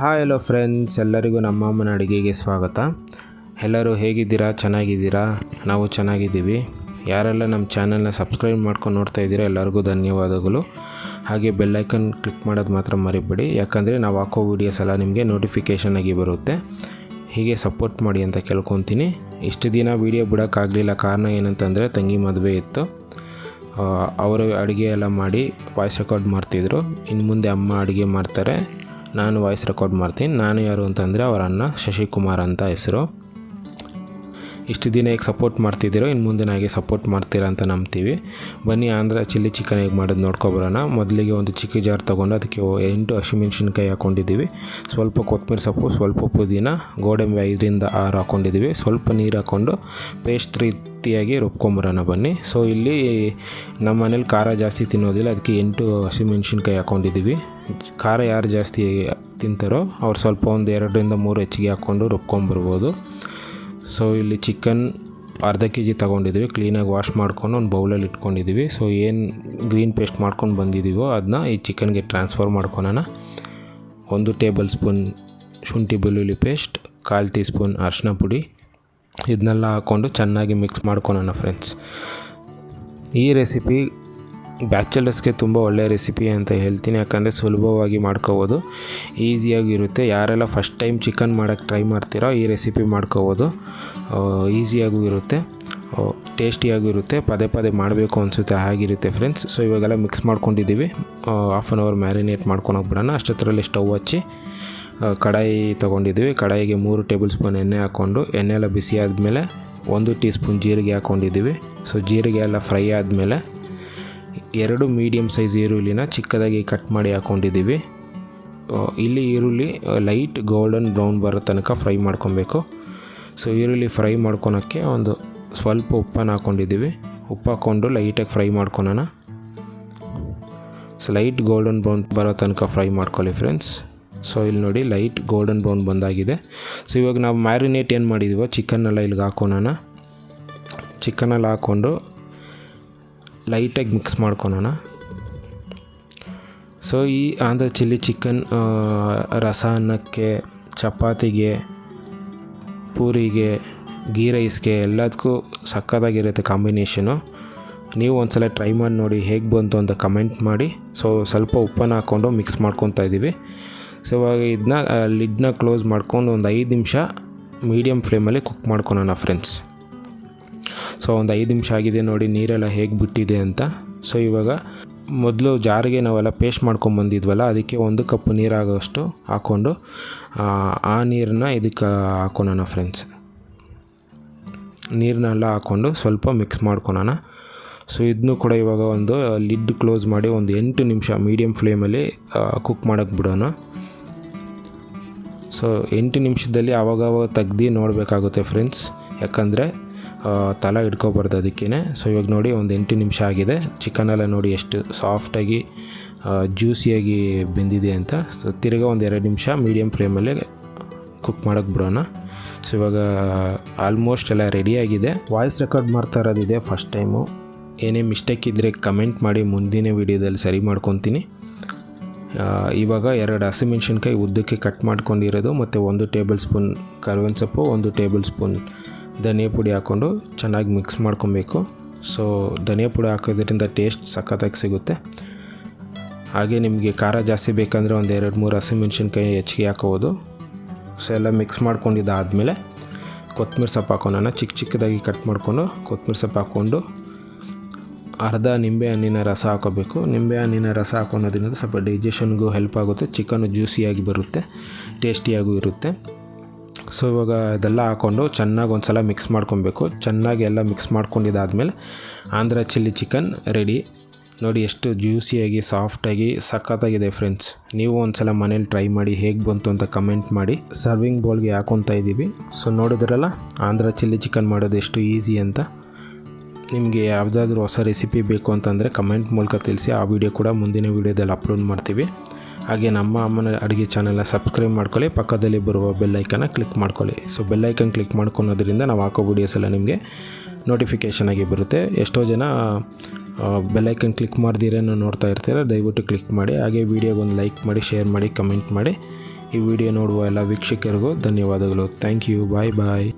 Hi hello friends, ಎಲ್ಲರಿಗೂ ನಮ್ಮ ಅಮ್ಮನ ಅಡುಗೆಗೆ ಸ್ವಾಗತ. ಎಲ್ಲರೂ ಹೇಗಿದ್ದೀರಾ? ಚೆನ್ನಾಗಿದ್ದೀರಾ? ನಾವು ಚೆನ್ನಾಗಿದ್ದೀವಿ. ಯಾರೆಲ್ಲ ನಮ್ಮ ಚಾನಲ್ನ ಸಬ್ಸ್ಕ್ರೈಬ್ ಮಾಡ್ಕೊಂಡು ನೋಡ್ತಾ ಇದ್ದೀರಾ ಎಲ್ಲರಿಗೂ ಧನ್ಯವಾದಗಳು. ಹಾಗೆ ಬೆಲ್ಲೈಕನ್ ಕ್ಲಿಕ್ ಮಾಡೋದು ಮಾತ್ರ ಮರಿಬೇಡಿ, ಯಾಕಂದರೆ ನಾವು ಹಾಕೋ ವೀಡಿಯೋಸ್ ಎಲ್ಲ ನಿಮಗೆ ನೋಟಿಫಿಕೇಷನ್ ಆಗಿ ಬರುತ್ತೆ. ಹೀಗೆ ಸಪೋರ್ಟ್ ಮಾಡಿ ಅಂತ ಕೇಳ್ಕೊತೀನಿ. ಇಷ್ಟು ದಿನ ವೀಡಿಯೋ ಬಿಡೋಕ್ಕಾಗಲಿಲ್ಲ, ಕಾರಣ ಏನಂತಂದರೆ ತಂಗಿ ಮದುವೆ ಇತ್ತು. ಅವರು ಅಡುಗೆ ಎಲ್ಲ ಮಾಡಿ ವಾಯ್ಸ್ ರೆಕಾರ್ಡ್ ಮಾಡ್ತಿದ್ರು. ಇನ್ನು ಮುಂದೆ ಅಮ್ಮ ಅಡುಗೆ ಮಾಡ್ತಾರೆ, ನಾನು ವಾಯ್ಸ್ ರೆಕಾರ್ಡ್ ಮಾಡ್ತೀನಿ. ನಾನು ಯಾರು ಅಂತಂದರೆ ಅವರ ಅಣ್ಣ ಶಶಿಕುಮಾರ್ ಅಂತ ಹೆಸರು. ಇಷ್ಟು ದಿನ ಹೇಗೆ ಸಪೋರ್ಟ್ ಮಾಡ್ತಿದ್ದೀರೋ ಇನ್ನು ಮುಂದೆ ಹಾಗೆ ಸಪೋರ್ಟ್ ಮಾಡ್ತೀರಾ ಅಂತ ನಂಬ್ತೀವಿ. ಬನ್ನಿ ಆಂಧ್ರ ಚಿಲ್ಲಿ ಚಿಕನ್ ಹೇಗೆ ಮಾಡೋದು ನೋಡ್ಕೊಬರೋಣ. ಮೊದಲಿಗೆ ಒಂದು ಚಿಕ್ಕ ಜಾರ್ ತೊಗೊಂಡು ಅದಕ್ಕೆ 8 ಹಸಿಮೆಣ್ಸಿನ್ಕಾಯಿ ಹಾಕ್ಕೊಂಡಿದ್ದೀವಿ. ಸ್ವಲ್ಪ ಕೊತ್ತಂಬರಿ ಸೊಪ್ಪು, ಸ್ವಲ್ಪ ಪುದೀನ, ಗೋಡಂಬಿ 5ರಿಂದ 6 ಹಾಕ್ಕೊಂಡಿದ್ದೀವಿ. ಸ್ವಲ್ಪ ನೀರು ಹಾಕ್ಕೊಂಡು ಪೇಸ್ಟ್ ರೀತಿಯಾಗಿ ರುಬ್ಕೊಂಬರೋಣ ಬನ್ನಿ. ಸೊ ಇಲ್ಲಿ ನಮ್ಮ ಮನೇಲಿ ಖಾರ ಜಾಸ್ತಿ ತಿನ್ನೋದಿಲ್ಲ, ಅದಕ್ಕೆ 8 ಹಸಿಮೆಣ್ಸಿನ್ಕಾಯಿ ಹಾಕ್ಕೊಂಡಿದ್ದೀವಿ. ಖಾರ ಯಾರು ಜಾಸ್ತಿ ತಿಂತಾರೋ ಅವ್ರು ಸ್ವಲ್ಪ ಒಂದು 2ರಿಂದ 3 ಹೆಚ್ಚಿಗೆ ಹಾಕ್ಕೊಂಡು ರುಬ್ಕೊಂಬರ್ಬೋದು. ಸೊ ಇಲ್ಲಿ ಚಿಕನ್ ಅರ್ಧ kg ತೊಗೊಂಡಿದ್ದೀವಿ. ಕ್ಲೀನಾಗಿ ವಾಶ್ ಮಾಡ್ಕೊಂಡು ಒಂದು ಬೌಲಲ್ಲಿ ಇಟ್ಕೊಂಡಿದ್ದೀವಿ. ಸೊ ಏನು ಗ್ರೀನ್ ಪೇಸ್ಟ್ ಮಾಡ್ಕೊಂಡು ಬಂದಿದ್ದೀವೋ ಅದನ್ನ ಈ ಚಿಕನ್ಗೆ ಟ್ರಾನ್ಸ್ಫರ್ ಮಾಡ್ಕೊಳೋಣ. 1 ಟೇಬಲ್ ಸ್ಪೂನ್ ಶುಂಠಿ ಬೆಳ್ಳುಳ್ಳಿ ಪೇಸ್ಟ್, 1/4 ಟೀ ಸ್ಪೂನ್ ಅರಿಶಿನ ಪುಡಿ, ಇದನ್ನೆಲ್ಲ ಹಾಕ್ಕೊಂಡು ಚೆನ್ನಾಗಿ ಮಿಕ್ಸ್ ಮಾಡ್ಕೊಳೋಣ ಫ್ರೆಂಡ್ಸ್. ಈ ರೆಸಿಪಿ ಬ್ಯಾಚಲರ್ಸ್ಗೆ ತುಂಬ ಒಳ್ಳೆಯ ರೆಸಿಪಿ ಅಂತ ಹೇಳ್ತೀನಿ, ಯಾಕಂದರೆ ಸುಲಭವಾಗಿ ಮಾಡ್ಕೋಬೋದು, ಈಸಿಯಾಗಿರುತ್ತೆ. ಯಾರೆಲ್ಲ ಫಸ್ಟ್ ಟೈಮ್ ಚಿಕನ್ ಮಾಡೋಕ್ಕೆ ಟ್ರೈ ಮಾಡ್ತೀರೋ ಈ ರೆಸಿಪಿ ಮಾಡ್ಕೋಬೋದು. ಈಸಿಯಾಗೂ ಇರುತ್ತೆ, ಟೇಸ್ಟಿಯಾಗೂ ಇರುತ್ತೆ, ಪದೇ ಪದೇ ಮಾಡಬೇಕು ಅನಿಸುತ್ತೆ ಹಾಗಿರುತ್ತೆ ಫ್ರೆಂಡ್ಸ್. ಸೊ ಇವಾಗೆಲ್ಲ ಮಿಕ್ಸ್ ಮಾಡ್ಕೊಂಡಿದ್ದೀವಿ. ಹಾಫ್ ಆನ್ ಅವರ್ ಮ್ಯಾರಿನೇಟ್ ಮಾಡ್ಕೊಳಕ್ಕೆ ಬಿಡೋಣ. ಅಷ್ಟೊತ್ತರಲ್ಲಿ ಸ್ಟವ್ ಹಚ್ಚಿ ಕಡಾಯಿ ತೊಗೊಂಡಿದ್ದೀವಿ. ಕಡಾಯಿಗೆ 3 ಟೇಬಲ್ ಸ್ಪೂನ್ ಎಣ್ಣೆ ಹಾಕ್ಕೊಂಡು, ಎಣ್ಣೆ ಎಲ್ಲ ಬಿಸಿ ಆದಮೇಲೆ 1 ಟೀ ಸ್ಪೂನ್ ಜೀರಿಗೆ ಹಾಕ್ಕೊಂಡಿದ್ದೀವಿ. ಸೊ ಜೀರಿಗೆ ಎಲ್ಲ ಫ್ರೈ ಆದಮೇಲೆ 2 ಮೀಡಿಯಮ್ ಸೈಜ್ ಈರುಳ್ಳಿನ ಚಿಕ್ಕದಾಗಿ ಕಟ್ ಮಾಡಿ ಹಾಕ್ಕೊಂಡಿದ್ದೀವಿ. ಇಲ್ಲಿ ಈರುಳ್ಳಿ ಲೈಟ್ ಗೋಲ್ಡನ್ ಬ್ರೌನ್ ಬರೋ ತನಕ ಫ್ರೈ ಮಾಡ್ಕೊಬೇಕು. ಸೊ ಈರುಳ್ಳಿ ಫ್ರೈ ಮಾಡ್ಕೊಳಕ್ಕೆ ಒಂದು ಸ್ವಲ್ಪ ಉಪ್ಪನ್ನು ಹಾಕ್ಕೊಂಡಿದ್ದೀವಿ. ಉಪ್ಪು ಹಾಕ್ಕೊಂಡು ಲೈಟಾಗಿ ಫ್ರೈ ಮಾಡ್ಕೊಳೋಣ. ಸೊ ಲೈಟ್ ಗೋಲ್ಡನ್ ಬ್ರೌನ್ ಬರೋ ತನಕ ಫ್ರೈ ಮಾಡ್ಕೊಳ್ಳಿ ಫ್ರೆಂಡ್ಸ್. ಸೊ ಇಲ್ಲಿ ನೋಡಿ ಲೈಟ್ ಗೋಲ್ಡನ್ ಬ್ರೌನ್ ಬಂದಾಗಿದೆ. ಸೊ ಇವಾಗ ನಾವು ಮ್ಯಾರಿನೇಟ್ ಏನು ಮಾಡಿದ್ದೀವೋ ಚಿಕನ್ನೆಲ್ಲ ಇಲ್ಲಿಗೆ ಹಾಕೋಣ. ಚಿಕನಲ್ಲಿ ಹಾಕ್ಕೊಂಡು ಲೈಟಾಗಿ ಮಿಕ್ಸ್ ಮಾಡ್ಕೊಳೋಣ. ಸೊ ಈ ಆಂಧ್ರ ಚಿಲ್ಲಿ ಚಿಕನ್ ರಸ ಅನ್ನಕ್ಕೆ, ಚಪಾತಿಗೆ, ಪೂರಿಗೆ, ಗೀ ರೈಸ್ಗೆ ಎಲ್ಲದಕ್ಕೂ ಸಕ್ಕತ್ತಾಗಿರುತ್ತೆ ಕಾಂಬಿನೇಷನು. ನೀವು ಒಂದ್ಸಲ ಟ್ರೈ ಮಾಡಿ ನೋಡಿ ಹೇಗೆ ಬಂತು ಅಂತ ಕಮೆಂಟ್ ಮಾಡಿ. ಸೊ ಸ್ವಲ್ಪ ಉಪ್ಪನ್ನು ಹಾಕ್ಕೊಂಡು ಮಿಕ್ಸ್ ಮಾಡ್ಕೊತಾ ಇದ್ದೀವಿ. ಸೊ ಇವಾಗ ಇದನ್ನ ಲಿಡ್ನ ಕ್ಲೋಸ್ ಮಾಡ್ಕೊಂಡು ಒಂದು 5 ನಿಮಿಷ ಮೀಡಿಯಮ್ ಫ್ಲೇಮಲ್ಲಿ ಕುಕ್ ಮಾಡ್ಕೊಳೋಣ ಫ್ರೆಂಡ್ಸ್. ಸೊ ಒಂದು 5 ನಿಮಿಷ ಆಗಿದೆ ನೋಡಿ, ನೀರೆಲ್ಲ ಹೇಗೆ ಬಿಟ್ಟಿದೆ ಅಂತ. ಸೊ ಇವಾಗ ಮೊದಲು ಜಾರಿಗೆ ನಾವೆಲ್ಲ ಪೇಸ್ಟ್ ಮಾಡ್ಕೊಂಬಂದಿದ್ವಲ್ಲ, ಅದಕ್ಕೆ 1 ಕಪ್ ನೀರಾಗೋಷ್ಟು ಹಾಕ್ಕೊಂಡು ಆ ನೀರನ್ನ ಇದಕ್ಕೆ ಹಾಕೋಣ ಫ್ರೆಂಡ್ಸ್. ನೀರನ್ನೆಲ್ಲ ಹಾಕ್ಕೊಂಡು ಸ್ವಲ್ಪ ಮಿಕ್ಸ್ ಮಾಡ್ಕೊಳೋಣ. ಸೊ ಇದನ್ನು ಕೂಡ ಇವಾಗ ಒಂದು ಲಿಡ್ ಕ್ಲೋಸ್ ಮಾಡಿ ಒಂದು 8 ನಿಮಿಷ ಮೀಡಿಯಮ್ ಫ್ಲೇಮಲ್ಲಿ ಕುಕ್ ಮಾಡೋಕ್ಕೆ ಬಿಡೋಣ. ಸೊ 8 ನಿಮಿಷದಲ್ಲಿ ಆವಾಗವಾಗ ತೆಗ್ದು ನೋಡಬೇಕಾಗುತ್ತೆ ಫ್ರೆಂಡ್ಸ್, ಯಾಕಂದರೆ ತಲೆ ಹಿಡ್ಕೊಬಾರ್ದು ಅದಕ್ಕೇ. ಸೊ ಇವಾಗ ನೋಡಿ ಒಂದು 8 ನಿಮಿಷ ಆಗಿದೆ. ಚಿಕನೆಲ್ಲ ನೋಡಿ ಎಷ್ಟು ಸಾಫ್ಟಾಗಿ ಜ್ಯೂಸಿಯಾಗಿ ಬೆಂದಿದೆ ಅಂತ. ಸೊ ತಿರ್ಗಾ ಒಂದು 2 ನಿಮಿಷ ಮೀಡಿಯಮ್ ಫ್ಲೇಮಲ್ಲಿ ಕುಕ್ ಮಾಡೋಕ್ಕೆ ಬಿಡೋಣ. ಸೊ ಇವಾಗ ಆಲ್ಮೋಸ್ಟ್ ಎಲ್ಲ ರೆಡಿಯಾಗಿದೆ. ವಾಯ್ಸ್ ರೆಕಾರ್ಡ್ ಮಾಡ್ತಾ ಇರೋದಿದೆ ಫಸ್ಟ್ ಟೈಮು. ಏನೇ ಮಿಸ್ಟೇಕ್ ಇದ್ದರೆ ಕಮೆಂಟ್ ಮಾಡಿ, ಮುಂದಿನ ವೀಡಿಯೋದಲ್ಲಿ ಸರಿ ಮಾಡ್ಕೊತೀನಿ. ಇವಾಗ 2 ಹಸಿಮೆಣ್ಸಿನ್ಕಾಯಿ ಉದ್ದಕ್ಕೆ ಕಟ್ ಮಾಡ್ಕೊಂಡಿರೋದು ಮತ್ತು 1 ಟೇಬಲ್ ಸ್ಪೂನ್ ಕರ್ಬೇವಿನ ಸೊಪ್ಪು, 1 ಟೇಬಲ್ ಸ್ಪೂನ್ ಧನಿಯಾ ಪುಡಿ ಹಾಕ್ಕೊಂಡು ಚೆನ್ನಾಗಿ ಮಿಕ್ಸ್ ಮಾಡ್ಕೊಬೇಕು. ಸೊ ಧನಿಯಾ ಪುಡಿ ಹಾಕೋದ್ರಿಂದ ಟೇಸ್ಟ್ ಸಖತ್ತಾಗಿ ಸಿಗುತ್ತೆ. ಹಾಗೆ ನಿಮಗೆ ಖಾರ ಜಾಸ್ತಿ ಬೇಕಂದರೆ ಒಂದು 2-3 ಹಸಿಮೆಣ್ಸಿನ್ಕಾಯಿ ಹೆಚ್ಚಿಗೆ ಹಾಕೋಬೋದು. ಸೊ ಎಲ್ಲ ಮಿಕ್ಸ್ ಮಾಡ್ಕೊಂಡಿದ್ದಾದಮೇಲೆ ಕೊತ್ತಂಬರಿ ಸೊಪ್ಪು ಹಾಕೋಣ. ಚಿಕ್ಕದಾಗಿ ಕಟ್ ಮಾಡಿಕೊಂಡು ಕೊತ್ತಂಬರಿ ಸೊಪ್ಪು ಹಾಕ್ಕೊಂಡು ಅರ್ಧ ನಿಂಬೆ ಹಣ್ಣಿನ ರಸ ಹಾಕೋಬೇಕು. ನಿಂಬೆ ಹಣ್ಣಿನ ರಸ ಹಾಕೋದ್ರಿಂದ ಸ್ವಲ್ಪ ಡೈಜೆಷನ್ಗೂ ಹೆಲ್ಪ್ ಆಗುತ್ತೆ, ಚಿಕನ್ನು ಜ್ಯೂಸಿಯಾಗಿ ಬರುತ್ತೆ, ಟೇಸ್ಟಿಯಾಗೂ ಇರುತ್ತೆ. ಸೊ ಇವಾಗ ಅದೆಲ್ಲ ಹಾಕ್ಕೊಂಡು ಚೆನ್ನಾಗಿ ಒಂದು ಸಲ ಮಿಕ್ಸ್ ಮಾಡ್ಕೊಬೇಕು. ಚೆನ್ನಾಗಿ ಎಲ್ಲ ಮಿಕ್ಸ್ ಮಾಡ್ಕೊಂಡಿದ್ದಾದಮೇಲೆ ಆಂಧ್ರ ಚಿಲ್ಲಿ ಚಿಕನ್ ರೆಡಿ. ನೋಡಿ ಎಷ್ಟು ಜ್ಯೂಸಿಯಾಗಿ ಸಾಫ್ಟಾಗಿ ಸಖತ್ತಾಗಿದೆ ಫ್ರೆಂಡ್ಸ್. ನೀವು ಒಂದು ಸಲ ಮನೇಲಿ ಟ್ರೈ ಮಾಡಿ ಹೇಗೆ ಬಂತು ಅಂತ ಕಮೆಂಟ್ ಮಾಡಿ. ಸರ್ವಿಂಗ್ ಬೌಲ್ಗೆ ಹಾಕೊತಾ ಇದ್ದೀವಿ. ಸೊ ನೋಡಿದ್ರಲ್ಲ ಆಂಧ್ರ ಚಿಲ್ಲಿ ಚಿಕನ್ ಮಾಡೋದು ಎಷ್ಟು ಈಸಿ ಅಂತ. ನಿಮಗೆ ಯಾವುದಾದ್ರೂ ಹೊಸ ರೆಸಿಪಿ ಬೇಕು ಅಂತಂದರೆ ಕಮೆಂಟ್ ಮೂಲಕ ತಿಳಿಸಿ, ಆ ವಿಡಿಯೋ ಕೂಡ ಮುಂದಿನ ವೀಡಿಯೋದಲ್ಲಿ ಅಪ್ಲೋಡ್ ಮಾಡ್ತೀವಿ. ಹಾಗೆ ನಮ್ಮ ಅಮ್ಮನ ಅಡುಗೆ ಚಾನಲ್ನ ಸಬ್ಸ್ಕ್ರೈಬ್ ಮಾಡ್ಕೊಳ್ಳಿ, ಪಕ್ಕದಲ್ಲಿ ಬರುವ ಬೆಲ್ಲೈಕನ್ನ ಕ್ಲಿಕ್ ಮಾಡ್ಕೊಳ್ಳಿ. ಸೊ ಬೆಲ್ಲೈಕನ್ ಕ್ಲಿಕ್ ಮಾಡ್ಕೊಳೋದ್ರಿಂದ ನಾವು ಹಾಕೋ ವೀಡಿಯೋಸ್ ಎಲ್ಲ ನಿಮಗೆ ನೋಟಿಫಿಕೇಷನ್ ಆಗಿ ಬರುತ್ತೆ. ಎಷ್ಟೋ ಜನ ಬೆಲ್ಲೈಕನ್ ಕ್ಲಿಕ್ ಮಾಡ್ದಿರೇನೋ ನೋಡ್ತಾ ಇರ್ತೀರ, ದಯವಿಟ್ಟು ಕ್ಲಿಕ್ ಮಾಡಿ. ಹಾಗೆ ವೀಡಿಯೋಗೊಂದು ಲೈಕ್ ಮಾಡಿ, ಶೇರ್ ಮಾಡಿ, ಕಮೆಂಟ್ ಮಾಡಿ. ಈ ವಿಡಿಯೋ ನೋಡುವ ಎಲ್ಲ ವೀಕ್ಷಕರಿಗೂ ಧನ್ಯವಾದಗಳು. Thank you. Bye bye.